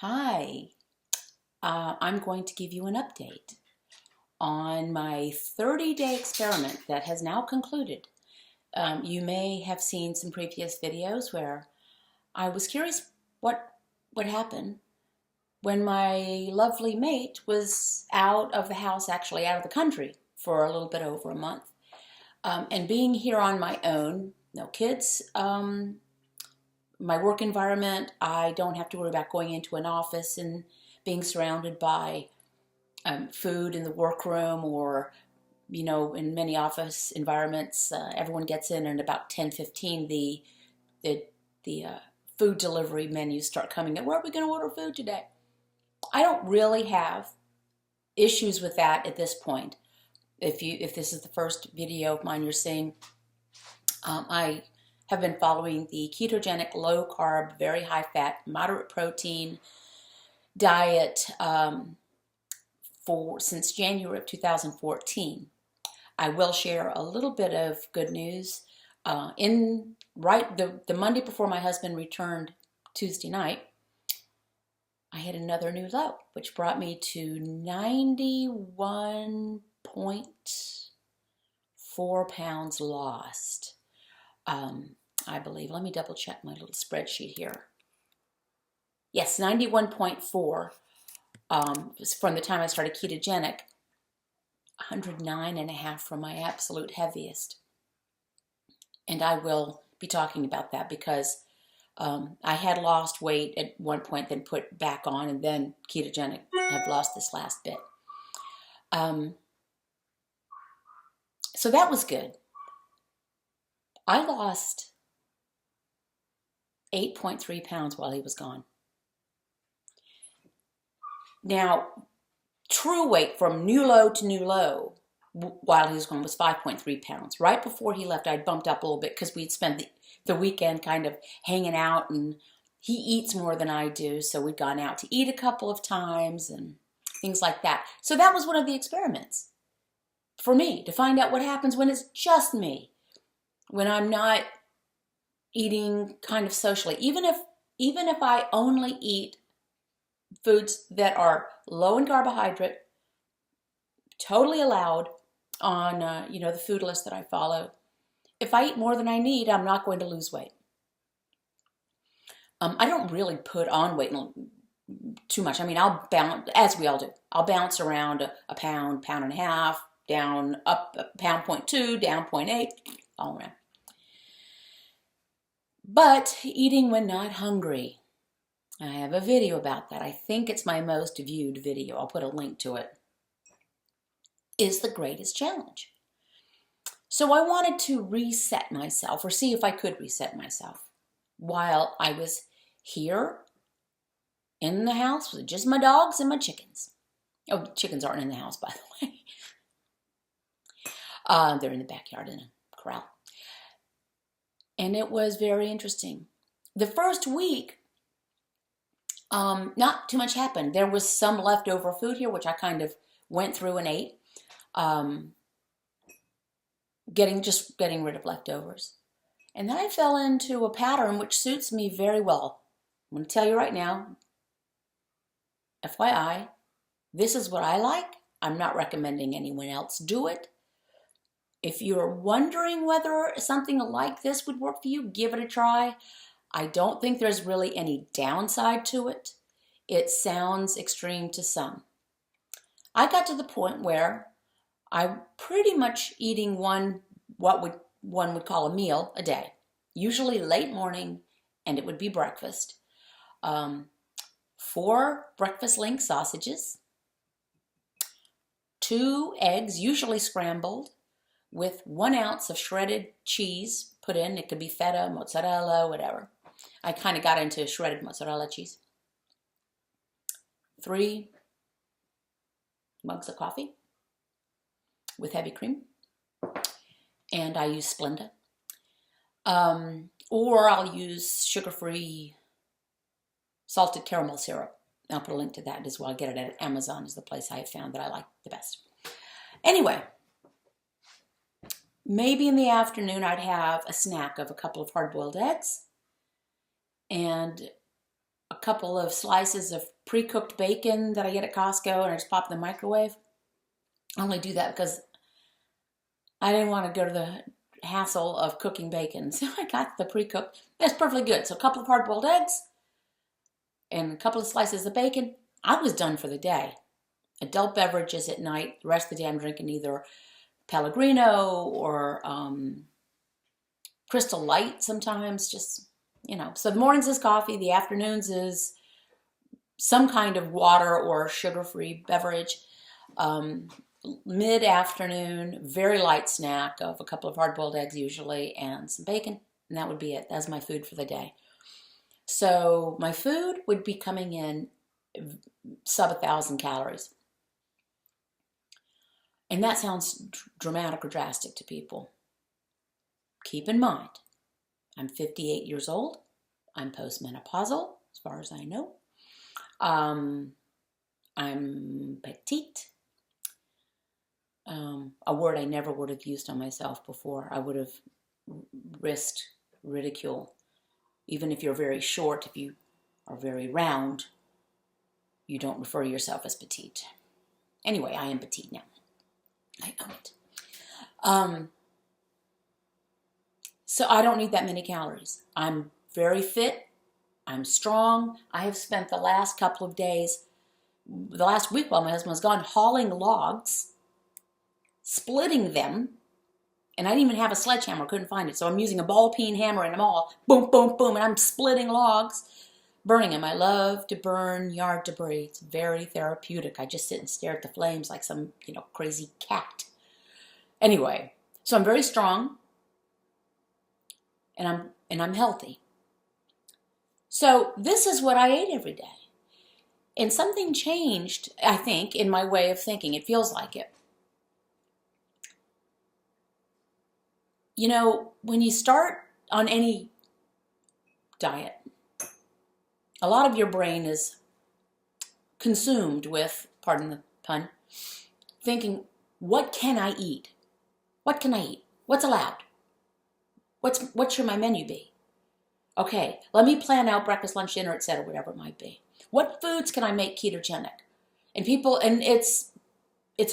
Hi, I'm going to give you an update on my 30-day experiment that has now concluded. You may have seen some previous videos where I was curious what would happen when my lovely mate was out of the house, actually out of the country, for a little bit over a month. And being here on my own, no kids, my work environment, I don't have to worry about going into an office and being surrounded by food in the workroom, or in many office environments, everyone gets in and about 10:15 the food delivery menus start coming in. Where are we going to order food today? I don't really have issues with that at this point. If this is the first video of mine you're seeing, I have been following the ketogenic, low carb, very high fat, moderate protein diet since January of 2014. I will share a little bit of good news. The Monday before my husband returned Tuesday night, I hit another new low, which brought me to 91.4 pounds lost. I believe, let me double check my little spreadsheet here. Yes, 91.4 from the time I started ketogenic, 109.5 from my absolute heaviest. And I will be talking about that because I had lost weight at one point, then put back on, and then ketogenic. I've lost this last bit. So that was good. I lost 8.3 pounds while he was gone. Now, true weight from new low to new low while he was gone was 5.3 pounds. Right before he left, I'd bumped up a little bit because we'd spent the weekend kind of hanging out, and he eats more than I do, so we'd gone out to eat a couple of times and things like that. So that was one of the experiments for me, to find out what happens when it's just me, when I'm not eating kind of socially. Even if I only eat foods that are low in carbohydrate, totally allowed on the food list that I follow. If I eat more than I need, I'm not going to lose weight. I don't really put on weight too much. I mean, I'll bounce, as we all do. I'll bounce around a pound, pound and a half, down, up a pound, 0.2, down 0.8, all around. But eating when not hungry, I have a video about that. I think it's my most viewed video. I'll put a link to it. Is the greatest challenge. So I wanted to reset myself, or see if I could reset myself while I was here in the house with just my dogs and my chickens. Oh, chickens aren't in the house, by the way. They're in the backyard in a corral. And it was very interesting. The first week, not too much happened. There was some leftover food here, which I kind of went through and ate. Getting rid of leftovers. And then I fell into a pattern which suits me very well. I'm going to tell you right now, FYI, this is what I like. I'm not recommending anyone else do it. If you're wondering whether something like this would work for you, give it a try. I don't think there's really any downside to it. It sounds extreme to some. I got to the point where I'm pretty much eating one would call a meal a day, usually late morning, and it would be breakfast. 4 breakfast link sausages, 2 eggs, usually scrambled, with 1 ounce of shredded cheese put in. It could be feta, mozzarella, whatever. I kind of got into shredded mozzarella cheese. 3 mugs of coffee with heavy cream, and I use Splenda. Or I'll use sugar-free salted caramel syrup. I'll put a link to that as well. I get it at Amazon, is the place I have found that I like the best. Anyway, maybe in the afternoon I'd have a snack of a couple of hard-boiled eggs and a couple of slices of pre-cooked bacon that I get at Costco, and I just pop in the microwave. I only do that because I didn't want to go to the hassle of cooking bacon. So I got the pre-cooked. That's perfectly good. So a couple of hard-boiled eggs and a couple of slices of bacon. I was done for the day. Adult beverages at night. The rest of the day I'm drinking either Pellegrino or Crystal Light sometimes, just, So the mornings is coffee, the afternoons is some kind of water or sugar-free beverage. Mid-afternoon, very light snack of a couple of hard-boiled eggs usually and some bacon, and that would be it. That's my food for the day. So my food would be coming in sub 1,000 calories. And that sounds dramatic or drastic to people. Keep in mind, I'm 58 years old. I'm postmenopausal, as far as I know. I'm petite. A word I never would have used on myself before. I would have risked ridicule. Even if you're very short, if you are very round, you don't refer to yourself as petite. Anyway, I am petite now. I own it. So I don't need that many calories. I'm very fit. I'm strong. I have spent the last couple of days, the last week while my husband was gone, hauling logs, splitting them, and I didn't even have a sledgehammer, couldn't find it. So I'm using a ball-peen hammer and I'm all boom, boom, boom, and I'm splitting logs, burning them. I love to burn yard debris. It's very therapeutic. I just sit and stare at the flames like some, crazy cat. Anyway, so I'm very strong, and I'm healthy. So this is what I ate every day. And something changed, I think, in my way of thinking. It feels like it. When you start on any diet, a lot of your brain is consumed with, pardon the pun, thinking, what can I eat? What can I eat? What's allowed? What should my menu be? Okay, let me plan out breakfast, lunch, dinner, etc., whatever it might be. What foods can I make ketogenic? And it's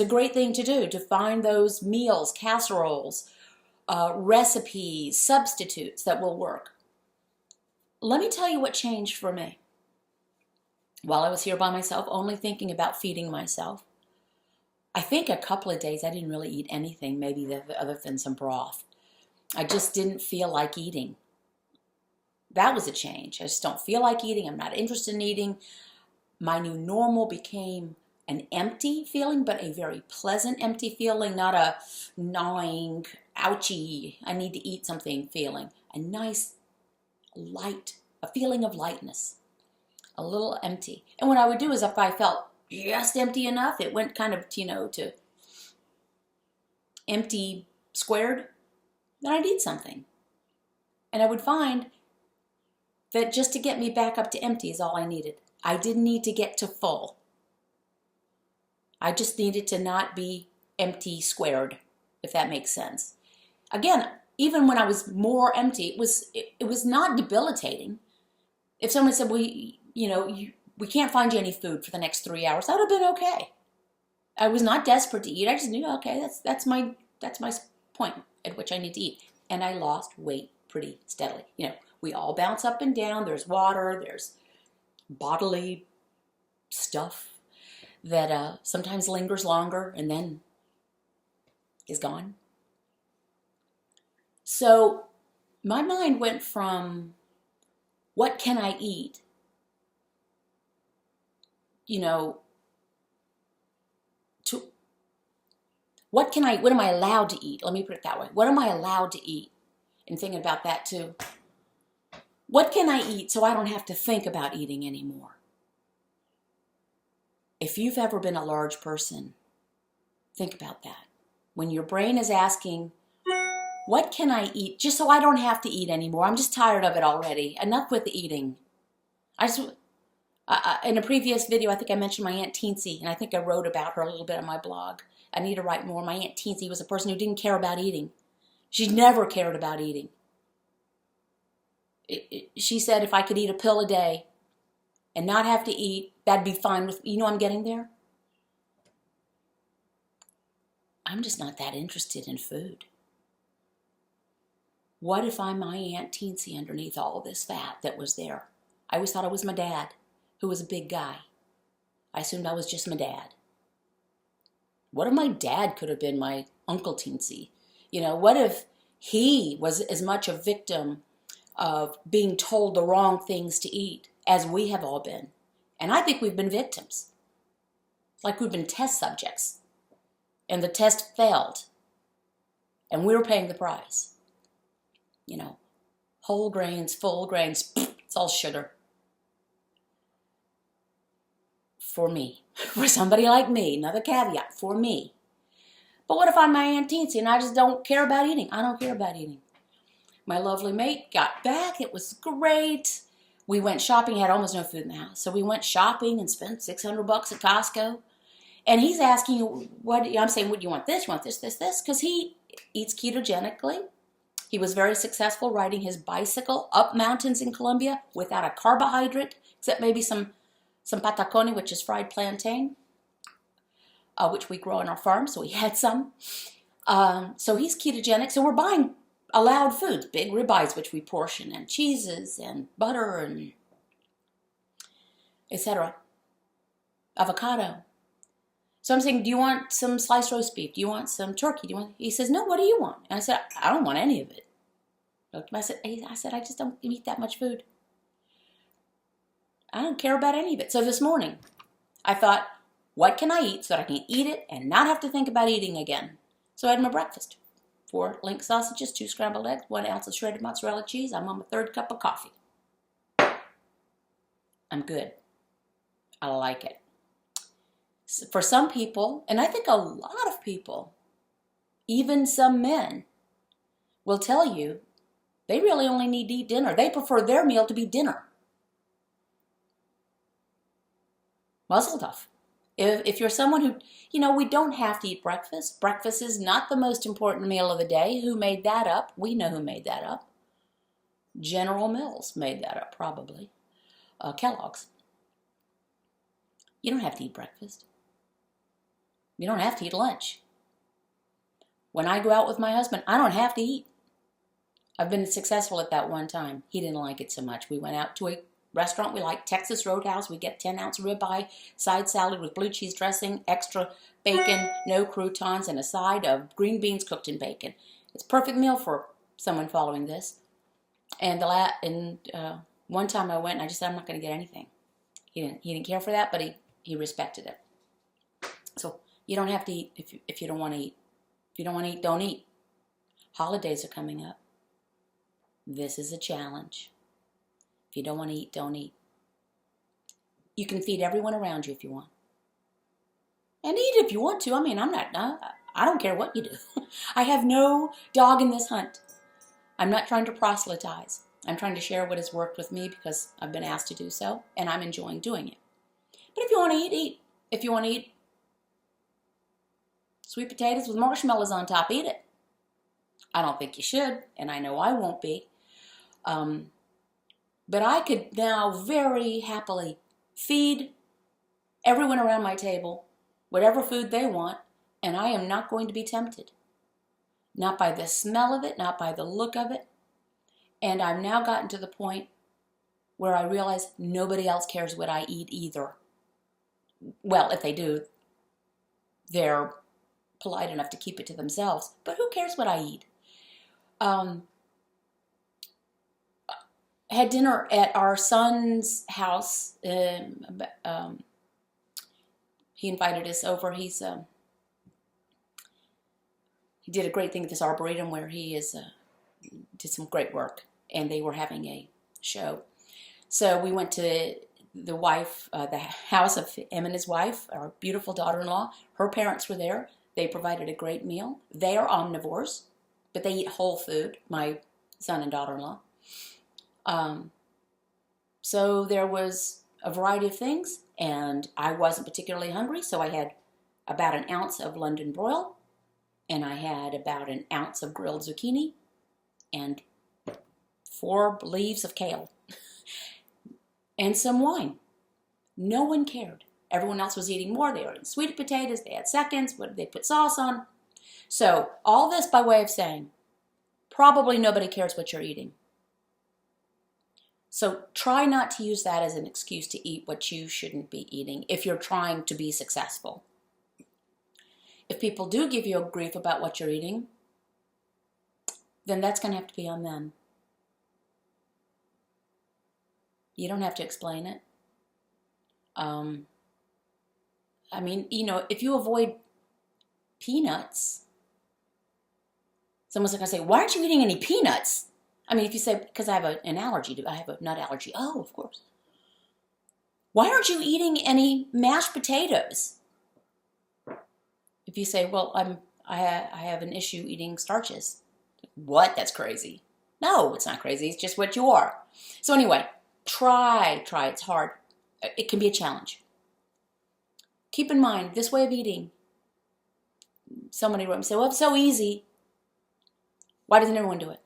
a great thing to do, to find those meals, casseroles, recipes, substitutes that will work. Let me tell you what changed for me. While I was here by myself, only thinking about feeding myself, I think a couple of days I didn't really eat anything, maybe other than some broth. I just didn't feel like eating. That was a change. I just don't feel like eating. I'm not interested in eating. My new normal became an empty feeling, but a very pleasant empty feeling, not a gnawing, ouchy, I need to eat something feeling. A nice, light, a feeling of lightness, a little empty. And what I would do is if I felt just empty enough, it went kind of, to empty squared, then I'd eat something. And I would find that just to get me back up to empty is all I needed. I didn't need to get to full. I just needed to not be empty squared, if that makes sense. Again, even when I was more empty, it was not debilitating. If someone said, we can't find you any food for the next 3 hours, that would have been okay. I was not desperate to eat. I just knew, okay, that's my point at which I need to eat. And I lost weight pretty steadily. We all bounce up and down. There's water, there's bodily stuff that sometimes lingers longer and then is gone. So my mind went from what can I eat, to what am I allowed to eat? Let me put it that way. What am I allowed to eat? And thinking about that too. What can I eat so I don't have to think about eating anymore? If you've ever been a large person, think about that. When your brain is asking, what can I eat just so I don't have to eat anymore? I'm just tired of it already. Enough with the eating. In a previous video, I think I mentioned my Aunt Teensy, and I think I wrote about her a little bit on my blog. I need to write more. My Aunt Teensy was a person who didn't care about eating. She never cared about eating. She said if I could eat a pill a day, and not have to eat, that'd be fine with, I'm getting there. I'm just not that interested in food. What if I'm my Aunt Teensy underneath all of this fat that was there? I always thought I was my dad, who was a big guy. I assumed I was just my dad. What if my dad could have been my Uncle Teensy? What if he was as much a victim of being told the wrong things to eat as we have all been? And I think we've been victims. Like we've been test subjects. And the test failed. And we were paying the price. Whole grains, full grains, it's all sugar. For me. For somebody like me. Another caveat. For me. But what if I'm my Aunt Teensy and I just don't care about eating? I don't care about eating. My lovely mate got back. It was great. We went shopping. Had almost no food in the house. So we went shopping and spent $600 at Costco. And he's asking, I'm saying, what do you want this? You want this, this, this? Because he eats ketogenically. He was very successful riding his bicycle up mountains in Colombia without a carbohydrate, except maybe some patacone, which is fried plantain, which we grow on our farm, so he had some. So he's ketogenic. So we're buying allowed foods, big ribeyes, which we portion, and cheeses, and butter, and etc. Avocado. So I'm saying, do you want some sliced roast beef? Do you want some turkey? He says, no, what do you want? And I said, I don't want any of it. I said, I just don't eat that much food. I don't care about any of it. So this morning, I thought, what can I eat so that I can eat it and not have to think about eating again? So I had my breakfast. 4 link sausages, 2 scrambled eggs, 1 ounce of shredded mozzarella cheese. I'm on my 3rd cup of coffee. I'm good. I like it. For some people, and I think a lot of people, even some men, will tell you they really only need to eat dinner. They prefer their meal to be dinner. Muzzle tough. If you're someone who, we don't have to eat breakfast. Breakfast is not the most important meal of the day. Who made that up? We know who made that up. General Mills made that up, probably. Kellogg's. You don't have to eat breakfast. You don't have to eat lunch. When I go out with my husband, I don't have to eat. I've been successful at that one time. He didn't like it so much. We went out to a restaurant we like, Texas Roadhouse. We get 10-ounce ribeye, side salad with blue cheese dressing, extra bacon, no croutons, and a side of green beans cooked in bacon. It's a perfect meal for someone following this. And one time I went and I just said, I'm not going to get anything. He didn't care for that, but he respected it. So you don't have to eat if you don't want to eat. If you don't want to eat, don't eat. Holidays are coming up. This is a challenge. If you don't want to eat, don't eat. You can feed everyone around you if you want. And eat if you want to. I don't care what you do. I have no dog in this hunt. I'm not trying to proselytize. I'm trying to share what has worked with me because I've been asked to do so, and I'm enjoying doing it. But if you want to eat, eat. If you want to eat sweet potatoes with marshmallows on top, eat it. I don't think you should, and I know I won't be. But I could now very happily feed everyone around my table whatever food they want, and I am not going to be tempted. Not by the smell of it, not by the look of it. And I've now gotten to the point where I realize nobody else cares what I eat either. Well, if they do, they're polite enough to keep it to themselves. But who cares what I eat? Had dinner at our son's house. He invited us over. He did a great thing at this arboretum where he did some great work, and they were having a show. So we went to the house of him and his wife, our beautiful daughter-in-law. Her parents were there. They provided a great meal. They are omnivores, but they eat whole food, my son and daughter-in-law. So there was a variety of things, and I wasn't particularly hungry, so I had about an ounce of London broil, and I had about an ounce of grilled zucchini, and 4 leaves of kale, and some wine. No one cared. Everyone else was eating more. They were eating sweet potatoes. They had seconds. What did they put sauce on? So all this by way of saying, probably nobody cares what you're eating. So try not to use that as an excuse to eat what you shouldn't be eating if you're trying to be successful. If people do give you a grief about what you're eating, then that's going to have to be on them. You don't have to explain it. I mean, you know, if you avoid peanuts, someone's going to say, why aren't you eating any peanuts? I mean, if you say, because I have an allergy, I have a nut allergy. Oh, of course. Why aren't you eating any mashed potatoes? If you say, well, I have an issue eating starches. What? That's crazy. No, it's not crazy. It's just what you are. So anyway, try. It's hard. It can be a challenge. Keep in mind, this way of eating, somebody wrote me and said, well, it's so easy. Why doesn't everyone do it?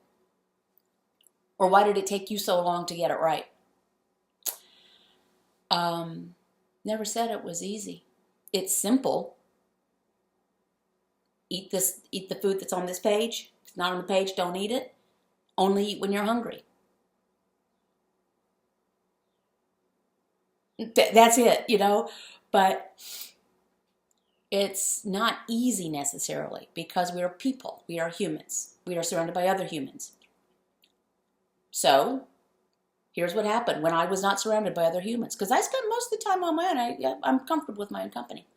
Or why did it take you so long to get it right? Never said it was easy. It's simple. Eat the food that's on this page. If it's not on the page, don't eat it. Only eat when you're hungry. That's it, you know. But it's not easy necessarily because we are people. We are humans. We are surrounded by other humans. So here's what happened when I was not surrounded by other humans. Because I spent most of the time on my own. I'm comfortable with my own company.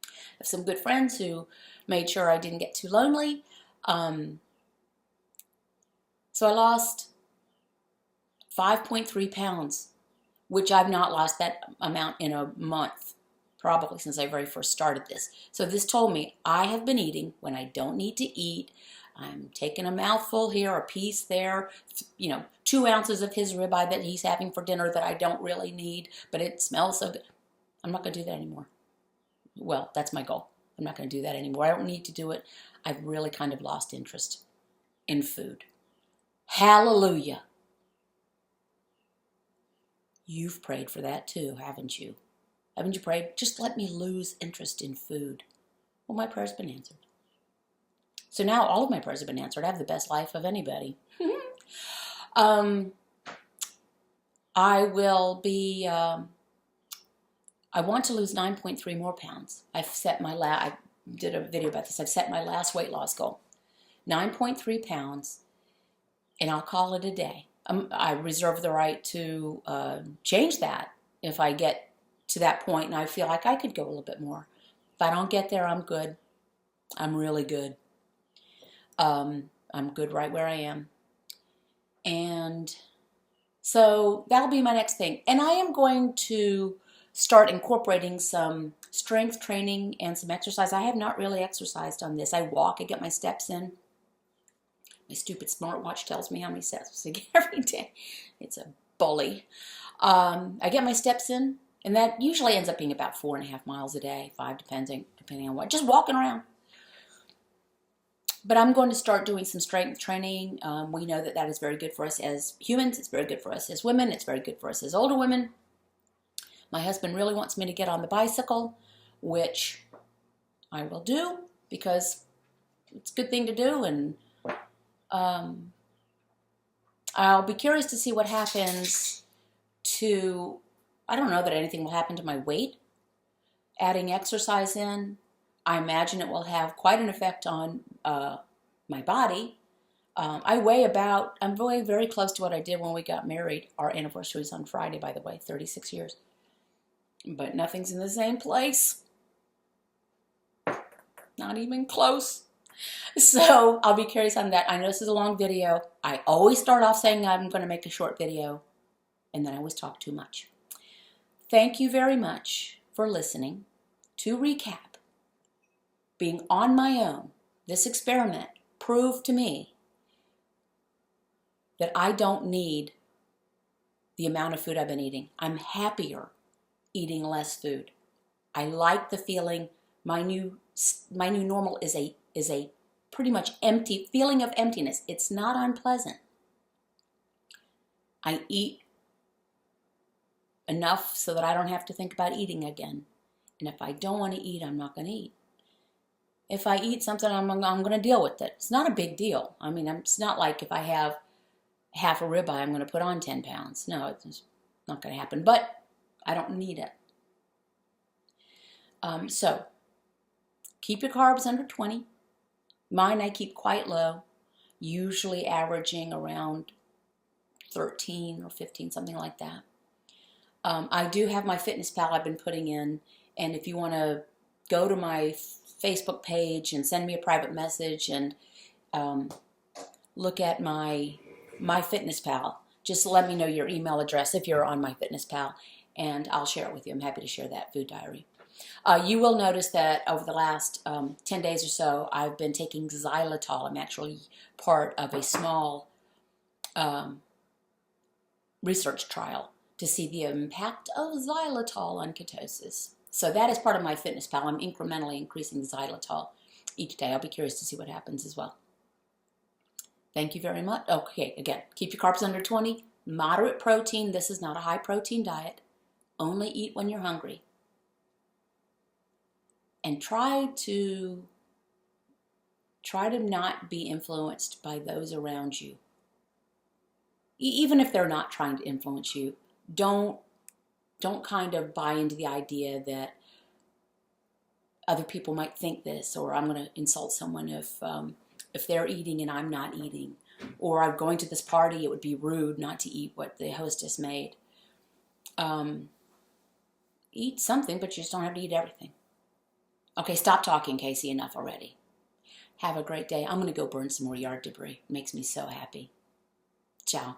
I have some good friends who made sure I didn't get too lonely. So I lost 5.3 pounds, which I've not lost that amount in a month, probably since I very first started this. So this told me I have been eating when I don't need to eat. I'm taking a mouthful here, a piece there, 2 ounces of his ribeye that he's having for dinner that I don't really need, but it smells so good. I'm not going to do that anymore. Well, that's my goal. I'm not going to do that anymore. I don't need to do it. I've really kind of lost interest in food. Hallelujah. You've prayed for that too, haven't you? Haven't you prayed? Just let me lose interest in food. Well, my prayer's been answered. So now all of my prayers have been answered. I have the best life of anybody. I will be, I want to lose 9.3 more pounds. I did a video about this. I've set my last weight loss goal. 9.3 pounds, and I'll call it a day. I reserve the right to change that if I get to that point and I feel like I could go a little bit more. If I don't get there, I'm good. I'm really good. I'm good right where I am. And so that'll be my next thing. And I am going to start incorporating some strength training and some exercise. I have not really exercised on this. I walk, I get my steps in. My stupid smartwatch tells me how many steps I get every day. It's a bully. I get my steps in, and that usually ends up being about 4.5 miles a day, 5 depending on what. Just walking around. But I'm going to start doing some strength training. We know that that is very good for us as humans. It's very good for us as women. It's very good for us as older women. My husband really wants me to get on the bicycle, which I will do because it's a good thing to do. And I'll be curious to see what happens to, I don't know that anything will happen to my weight. Adding exercise in, I imagine it will have quite an effect on my body. I'm very, very close to what I did when we got married. Our anniversary is on Friday, by the way, 36 years. But nothing's in the same place. Not even close. So I'll be curious on that. I know this is a long video. I always start off saying I'm going to make a short video, and then I always talk too much. Thank you very much for listening. To recap, being on my own, this experiment proved to me that I don't need the amount of food I've been eating. I'm happier eating less food. I like the feeling. My new normal is a pretty much empty feeling of emptiness. It's not unpleasant. I eat enough so that I don't have to think about eating again. And if I don't want to eat, I'm not going to eat. If I eat something, I'm going to deal with it. It's not a big deal. I mean, it's not like if I have half a ribeye, I'm going to put on 10 pounds. No, it's not going to happen. But I don't need it. So keep your carbs under 20. Mine I keep quite low, usually averaging around 13 or 15, something like that. I do have my FitnessPal I've been putting in, and if you want to go to my Facebook page and send me a private message and look at my FitnessPal, just let me know your email address if you're on my FitnessPal, and I'll share it with you. I'm happy to share that food diary. You will notice that over the last 10 days or so, I've been taking xylitol. I'm actually part of a small research trial to see the impact of xylitol on ketosis. So that is part of my FitnessPal. I'm incrementally increasing xylitol each day. I'll be curious to see what happens as well. Thank you very much. Okay, again, keep your carbs under 20. Moderate protein. This is not a high protein diet. Only eat when you're hungry. And try to not be influenced by those around you. Even if they're not trying to influence you, don't kind of buy into the idea that other people might think this, or I'm going to insult someone if they're eating and I'm not eating, or I'm going to this party, it would be rude not to eat what the hostess made. Eat something, but you just don't have to eat everything. Okay, stop talking, Casey. Enough already. Have a great day. I'm going to go burn some more yard debris. It makes me so happy. Ciao.